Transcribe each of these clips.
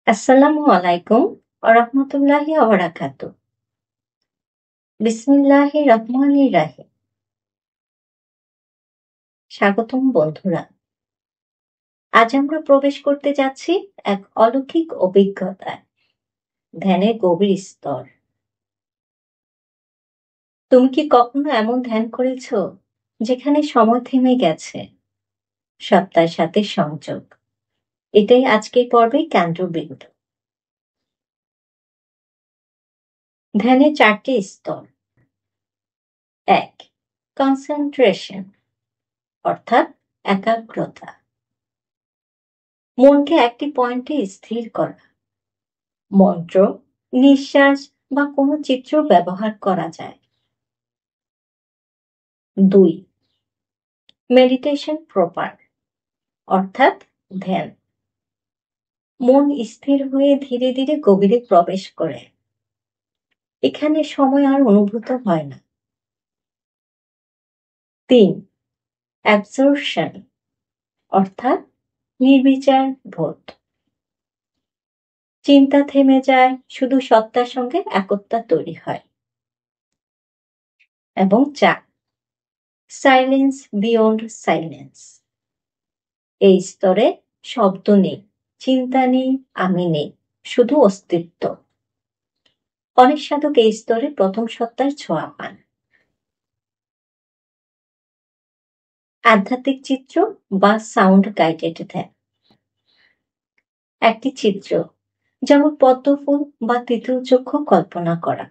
আসসালামু আলাইকুম ওয়া রাহমাতুল্লাহি ওয়া বারাকাতুহু। বিসমিল্লাহির রহমানির রাহিম। স্বাগতম বন্ধুরা। আজ আমরা প্রবেশ করতে যাচ্ছি এক অলৌকিক অভিজ্ঞতায়, ধ্যানের গভীর স্তর। তুমি কি কখনো এমন ধ্যান করেছো যেখানে সময় থেমে গেছে, সত্তার সাথে সংযোগ? এটাই আজকের পর্বের কেন্দ্রবিন্দু। ধ্যানের ৪টি স্তর। ১. কনসেন্ট্রেশন অর্থাৎ একাগ্রতা। মনকে একটি পয়েন্টে স্থির করা। মন্ত্র, নিঃশ্বাস বা কোনো চিত্র ব্যবহার করা যায়। ২. মেডিটেশন প্রপার অর্থাৎ ধ্যান। মন স্থির হয়ে ধীরে ধীরে গভীরে প্রবেশ করে। এখানে সময় আর অনুভূত হয় না। ৩. অ্যাবসর্পশন অর্থাৎ নির্বিচার বোধ। চিন্তা থেমে যায়, শুধু সত্তার সঙ্গে একতা তৈরি হয়। এবং ৪. Silence beyond silence. এই স্তরে শব্দ নেই, চিন্তা নেই, আমি নেই, শুধু অস্তিত্ব। অনেক সাধক এই স্তরে প্রথম সত্তার ছোঁয়া পান। আধ্যাত্মিক চিত্র বা সাউন্ড গাইডেড ধ্যান। একটি চিত্র, যেমন পদ্মফুল বা তিতুল চক্ষু কল্পনা করা।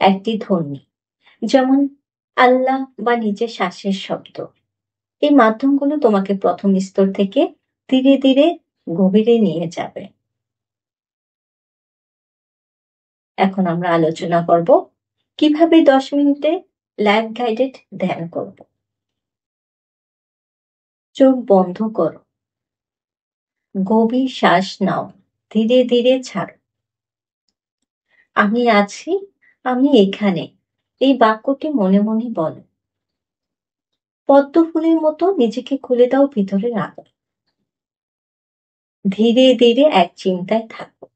একটি ধ্বনি, যেমন আল্লাহ বা নিজের শ্বাসের শব্দ। এই মাধ্যমগুলো তোমাকে প্রথম স্তর থেকে ধীরে ধীরে গভীরে নিয়ে যাবে। এখন আমরা আলোচনা করব কিভাবে 10 মিনিটে লাইভ গাইডেড ধ্যান করব। চোখ বন্ধ করো, গভীর শ্বাস নাও, ধীরে ধীরে ছাড়ো। আমি আছি, আমি এখানে, এই বাক্যটি মনে মনে বলো। পদ্ম ফুলের মতো নিজেকে খুলে দাও ভিতরের আলো। ধীরে ধীরে এক চিন্তায় থাকো।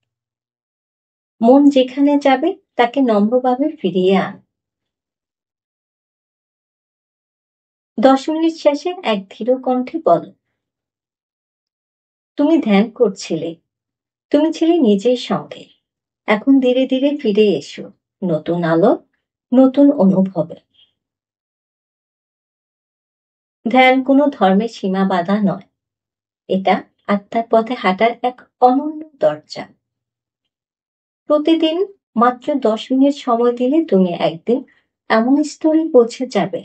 মন যেখানে যাবে তাকে নম্রভাবে ফিরিয়ে আন। 10 মিনিট শেষে এক ধীর কণ্ঠে বলো, তুমি ধ্যান করছিলে, তুমি ছিলে নিজের সঙ্গে। এখন ধীরে ধীরে ফিরে এসো, নতুন আলো, নতুন অনুভবে। ধ্যান কোনো ধর্মের সীমা বাঁধা নয়, এটা আত্মার পথে হাঁটার এক অনন্য দরজা। প্রতিদিন মাত্র 10 মিনিট সময় দিলে তুমি একদিন এমন স্তরে পৌঁছে যাবে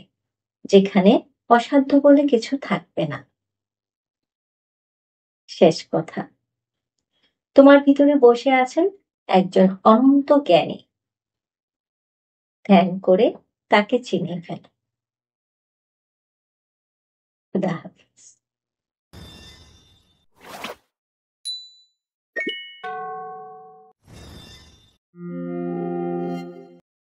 যেখানে অসাধ্য বলে কিছু থাকবে না। শেষ কথা, তোমার ভিতরে বসে আছেন একজন অনন্ত জ্ঞানী। ধ্যান করে তাকে চিনে ফেলো। খুদা হাফেজ।